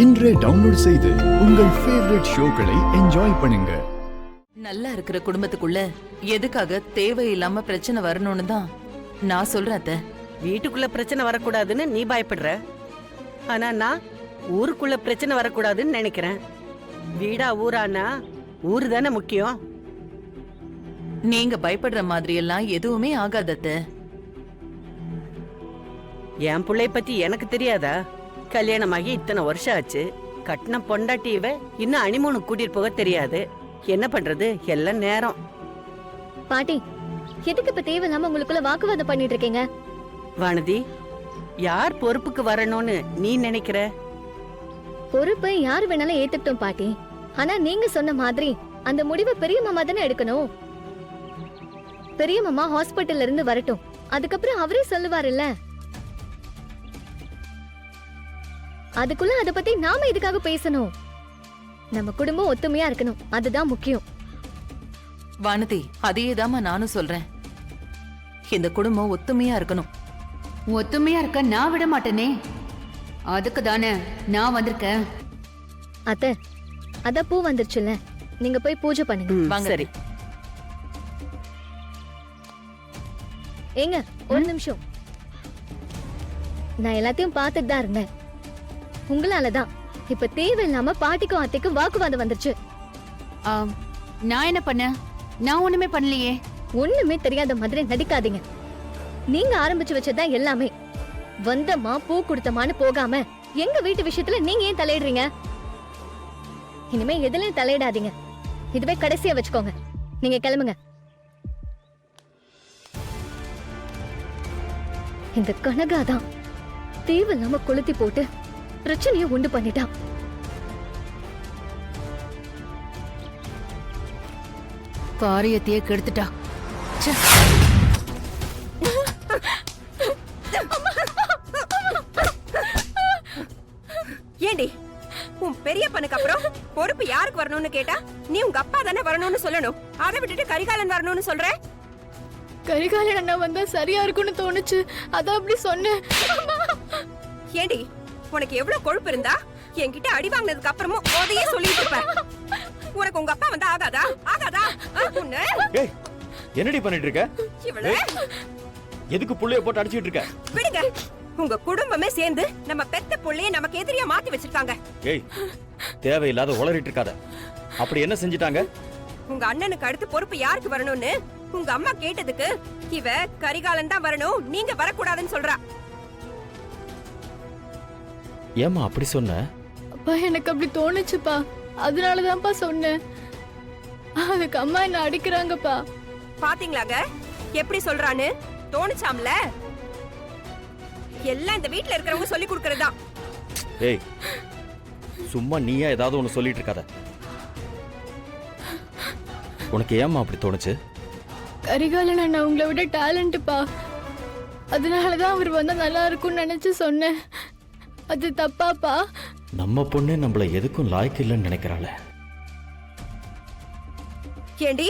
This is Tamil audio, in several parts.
இன்றே டவுன்லோட் செய்து உங்கள் ஃபேவரட் ஷோக்களை என்ஜாய் பண்ணுங்க. நல்லா இருக்கிற குடும்பத்துக்குள்ள எதுக்காக தேவையில்லாம பிரச்சனை வரணும்னு தான் நான் சொல்றேன் அத்தை. வீட்டுக்குள்ள பிரச்சனை வரக்கூடாதுன்னு நீ பயப்படுற, ஆனா நான் ஊருக்குள்ள பிரச்சனை வரக்கூடாதுன்னு நினைக்கிறேன். வீடா ஊரானா ஊரு தானே முக்கியம். நீங்க பயப்படுற மாதிரி எல்லாம் எதுவுமே ஆகாது அத்தை. என் பிள்ளை பத்தி எனக்கு தெரியாதா? கல்யாணமாகி இத்தனை வருஷம் ஆச்சு. கட்டின பொண்டாட்டியவ இன்னும் அனிமூனுக்கு கூட்டிட்டு போக தெரியாது. என்ன பண்றது, எல்லாம் நேரம். பாட்டி, எதுக்கு இப்ப தேவையில்லாம உங்களுக்குள்ள வாக்குவாதம் பண்ணிட்டு இருக்கீங்க? வானதி, யார் பொறுப்புக்கு வரணும்னு நீ நினைக்கிற? பொறுப்பை யாரு வேணாலும் ஏத்துக்கிட்டோம் பாட்டி. ஆனா நீங்க சொன்ன மாதிரி அந்த முடிவை பெரிய மாமா தானே எடுக்கணும். பெரிய மாமா ஹாஸ்பிட்டல்ல இருந்து வரட்டும், அதுக்கப்புறம் அவரே சொல்லுவாருல்ல. அதுக்குள்ள அத பத்தி நாம இதுக்காக பேசணும். நம்ம குடும்பம் ஒத்துமையா இருக்கணும், அதுதான் முக்கியம். வானதி, அதையேதாம்மா நானும் சொல்றேன். இந்த குடும்பம் ஒத்துமையா இருக்கணும். ஒத்துமையா இருக்க நான் விட மாட்டேனே, அதுக்கு தானே நான் வந்திருக்கேன். அத்தை, அத பூ வந்துருச்சுல்ல, நீங்க போய் பூஜை பண்ணுங்க. வாங்க. சரி. ஏங்க, ஒரு நிமிஷம். நான் எல்லாத்தையும் பார்த்துட்டு தான் இருந்தேன். உங்களாலதான் இப்ப தேவையில்லாம பாட்டிக்கும் அத்தைக்கும் வாக்குவாதம் வந்துருச்சு. நான் என்ன பண்ண? நான் ஒண்ணுமே பண்ணலையே. ஒண்ணுமே தெரியாத மாதிரி நடிக்காதீங்க. நீங்க ஆரம்பிச்சு வச்சதுதான் எல்லாமே. வந்தமா பூ கொடுத்தமான்னு போகாம எங்க வீட்டு விஷயத்துல நீங்க ஏன் தலையிடுறீங்க? இனிமே எதுலயும் தலையிடாதீங்க. இதுவே கடைசியா வச்சுக்கோங்க. நீங்க கிளம்புங்க. இந்த கனகாதான் தேவையில்லாம கொளுத்தி போட்டு பிரச்சனையை உண்டு பண்ணிட்டான். காரியத்தையே கெடுத்துட்டா. ஏண்டி, உன் பெரியப்பனுக்கு அப்புறம் பொறுப்பு யாருக்கு வரணும்னு கேட்டா நீ உங்க அப்பா தானே வரணும்னு சொல்லணும். அதை விட்டுட்டு கரிகாலன் வரணும்னு சொல்ற. கரிகாலன் அண்ணா வந்தா சரியா இருக்கும்னு தோணுச்சு, அதான் அப்படி சொன்னேன். ஏண்டி, உனக்கு எவ்வளவு கொழுப்பு இருந்தா என்கிட்ட அடி வாங்கினதுக்கு அப்புறமும் அதையே சொல்லிட்டு இருப்ப. உனக்கு உங்க அப்பா வந்தா ஆகாதா? ஆகாதா? ஏய், என்னடி பண்ணிட்டு இருக்க? இவளே எதுக்கு புள்ளைய போட்டு அடிச்சிட்டு இருக்க? விடுங்க. உங்க குடும்பமே சேர்ந்து நம்ம பெத்த புள்ளைய நமக்கு எதிரியா மாத்தி வச்சிருக்காங்க. ஏய், தேவையில்லாத உளறிட்டு இருக்காத. அப்படி என்ன செஞ்சிட்டாங்க? உங்க அண்ணனுக்கு அடுத்து பொறுப்பு யாருக்கு வரணும்னு உங்க அம்மா கேட்டதுக்கு இவ கரிகாலன் தான் வரணும், நீங்க வரக்கூடாதுன்னு சொல்றா. ஏமா அப்படி சொன்ன? அப்பா, எனக்கு அப்படி தோணுச்சுப்பா, அதனாலதான்ப்பா சொன்னேன். அதுக்கு அம்மா என்ன அடிக்கிறாங்கப்பா. பாத்தீங்களாங்க எப்படி சொல்றான்னு? தோணுச்சாம்ல. எல்லாம் இந்த வீட்ல இருக்கிறவங்க சொல்லி கொடுக்கறதா. ஏய், சும்மா நீயா ஏதாவது ஒண்ணு சொல்லிட்டு இருக்காத. உனக்கு ஏமா அப்படி தோணுச்சு? கரிகாலன் அண்ணா உங்களை விட டேலண்ட்ப்பா, அதனாலதான் அவர் வந்தா நல்லா இருக்கும்னு நினைச்சு சொன்னேன். அது தப்பாப்பா? நம்ம பொண்ணு நம்மள எதுக்கும் லாய்க்கு இல்லைன்னு நினைக்கிறாளே. ஏண்டி,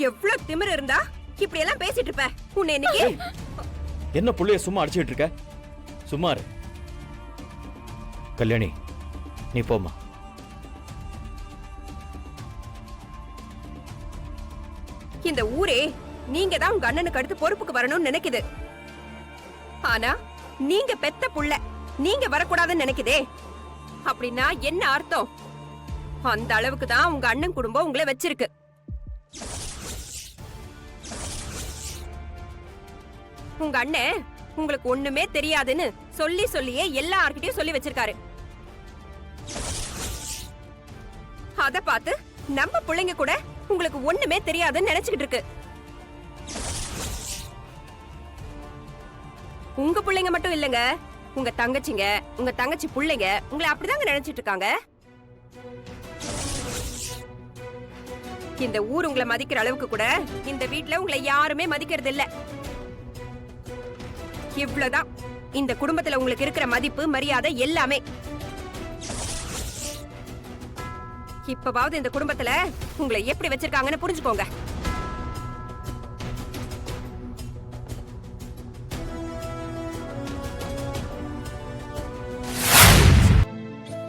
எவ்வளவு திமிரு இருந்தா இப்படி எல்லாம் பேசிட்டு இருப்ப? உன்னை இன்னைக்கு என்ன புள்ளைய சும்மா அடிச்சிட்டு இருக்க? சும்மா இரு. கல்யாணி, நீ போமா. இந்த ஊரே நீங்க தான் உங்க அண்ணனுக்கு அடுத்து பொறுப்புக்கு வரணும்னு நினைக்குது. ஆனா நீங்க பெத்த புள்ள, நீங்க வரக்கூடாதுன்னு நினைக்குதே. அப்படின்னா என்ன அர்த்தம்? அந்த அளவுக்கு தான் உங்க அண்ணன் குடும்பம் உங்களை வச்சிருக்கு. உங்க அண்ணன் உங்களுக்கு ஒண்ணுமே தெரியாதுன்னு சொல்லி சொல்லியே எல்லார்கிட்டயும் சொல்லி வச்சிருக்காரு. அத பார்த்து நம்ம பிள்ளைங்க கூட உங்களுக்கு ஒண்ணுமே தெரியாதுன்னு நினைச்சுக்கிட்டு இருக்கு. உங்க பிள்ளைங்க மட்டும் இல்லங்க, உங்க தங்கச்சிங்க, உங்க தங்கச்சி பிள்ளைங்க உங்களை அப்படிதாங்க நினைச்சிட்டு இருக்காங்க. இந்த ஊர் உங்களை மதிக்கிற அளவுக்கு கூட இந்த வீட்ல உங்களை யாருமே மதிக்கிறது இல்ல. இவ்வளவுதான் இந்த குடும்பத்துல உங்களுக்கு இருக்கிற மதிப்பு, மரியாதை எல்லாமே. இப்பவாவது இந்த குடும்பத்துல உங்களை எப்படி வச்சிருக்காங்கன்னு புரிஞ்சுக்கோங்க.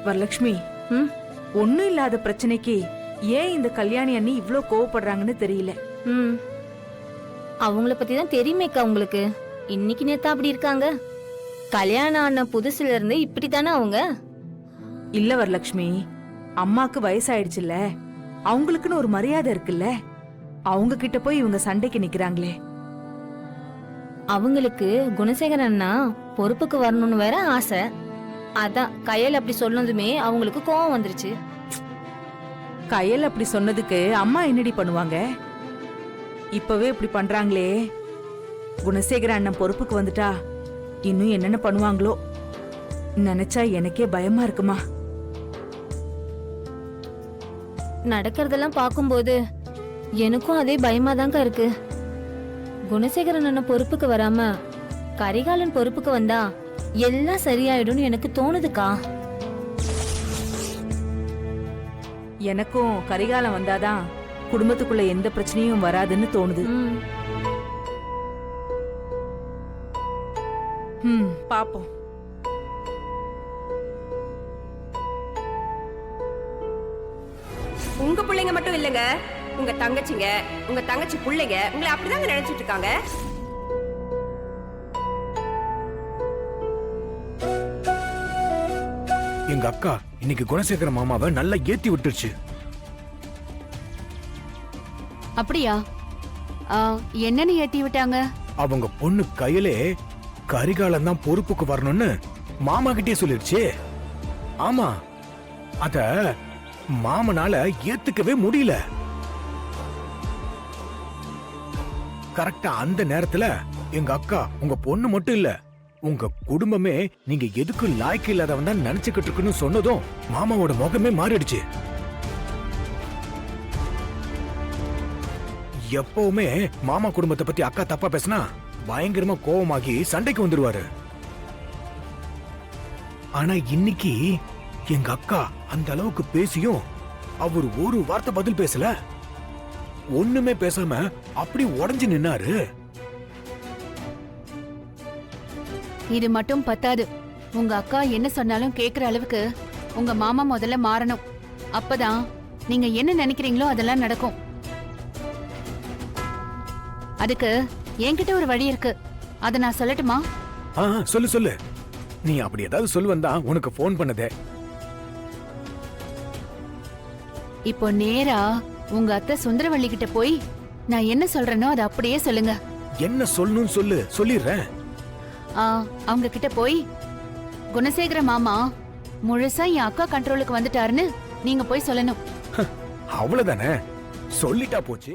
வரலட்சுமி, ம்? ஒண்ணும் இல்லாத பிரச்சனைக்கு ஏன் இந்த கல்யாணி அண்ணி இவ்ளோ கோவப்படுறாங்கன்னு தெரியல. ம். அவங்கள பத்தி தான் தெரியுமேக்கா உங்களுக்கு. இன்னைக்கு நேத்தா அப்படி இருக்காங்க. கல்யாணம் ஆன புதுசுல இருந்து இப்படித்தானே அவங்க. இல்ல வரலட்சுமி, அம்மாக்கு வயசாயிடுச்சுல்ல, அவங்களுக்குன்னு ஒரு மரியாதை இருக்குல்ல, அவங்க கிட்ட போய் இவங்க சண்டைக்கு நிக்கிறாங்களே. அவங்களுக்கு குணசேகரன் அண்ணா பொறுப்புக்கு வரணும்னு வேற ஆசை. அதான் கையல் அப்படி சொன்னதுமே அவங்களுக்கு கோவம் வந்துருச்சு. கையல் அப்படி சொன்னதுக்கு அம்மா என்னடி பண்ணுவாங்க? இப்பவே இப்படி பண்றாங்களே, குணசேகர அண்ணன் பொறுப்புக்கு வந்துட்டா இன்னும் என்னென்ன பண்ணுவாங்களோ நினைச்சா எனக்கே பயமா இருக்குமா. நடக்கிறதெல்லாம் பார்க்கும்போது எனக்கும் அதே பயமாதாங்க இருக்கு. குணசேகரன் அண்ணன் பொறுப்புக்கு வராம கரிகாலன் பொறுப்புக்கு வந்தா எல்லாம் சரியாயிடும்னு எனக்கு தோணுதுக்கா. எனக்கும் கரிகாலம் வந்தாதான் குடும்பத்துக்குள்ள எந்த பிரச்சனையும் வராதுன்னு தோணுது. பாப்போம். உங்க பிள்ளைங்க மட்டும் இல்லங்க, உங்க தங்கச்சிங்க, உங்க தங்கச்சி பிள்ளைங்க உங்களை அப்படிதாங்க நினைச்சிட்டு இருக்காங்க. எங்க அக்கா இன்னைக்கு குணசேகர மாமாவை நல்லா ஏத்தி விட்டுருச்சு. அப்படியா? என்னன்னு ஏத்தி விட்டாங்க? அவங்க பொண்ணு கையிலே கரிகாலம் தான் பொறுப்புக்கு வரணும்னு மாமா கிட்டே சொல்லிருச்சு. ஆமா, அத மாமனால ஏத்துக்கவே முடியல. கரெக்டா அந்த நேரத்துல எங்க அக்கா உங்க பொண்ணு மட்டும் இல்ல, உங்க குடும்பமே நீங்க எதுக்கு லாய்க்கு இல்லாதவன் தான் நினைச்சுக்கிட்டு இருக்குன்னு சொன்னதும் மாமாவோட முகமே மாறிடுச்சு. எப்பவுமே மாமா குடும்பத்தை பத்தி அக்கா தப்பா பேசினா பயங்கரமா கோவமாகி சண்டைக்கு வந்துருவாரு. ஆனா இன்னைக்கு எங்க அக்கா அந்த அளவுக்கு பேசியும் அவர் ஒரு வார்த்தை பதில் பேசல. ஒண்ணுமே பேசாம அப்படி உடைஞ்சு நின்னாரு. இது மட்டும் பத்தாது. உங்க அக்கா என்ன சொன்னாலும் கேக்குற அளவுக்கு உங்க மாமா முதல்ல மாறணும். அப்பதான் நீங்க என்ன நினைக்கிறீங்களோ அதெல்லாம் நடக்கும். அதுக்கு என்கிட்ட ஒரு வழி இருக்கு, அத நான் சொல்லட்டுமா? சொல்லு சொல்லு. நீ அப்படி ஏதாவது சொல்லுவந்தா உனக்கு போன் பண்ணதே. இப்போ நேரா உங்க அத்தை சுந்தரவள்ளி கிட்ட போய் நான் என்ன சொல்றேனோ அதை அப்படியே சொல்லுங்க. என்ன சொல்லணும்னு சொல்லு, சொல்லிடுறேன். அவங்க கிட்ட போய் குணசேகர மாமா முழுசா என் அக்கா கண்ட்ரோலுக்கு வந்துட்டாருன்னு நீங்க போய் சொல்லணும். அவ்வளவுதானே, சொல்லிட்டா போச்சு.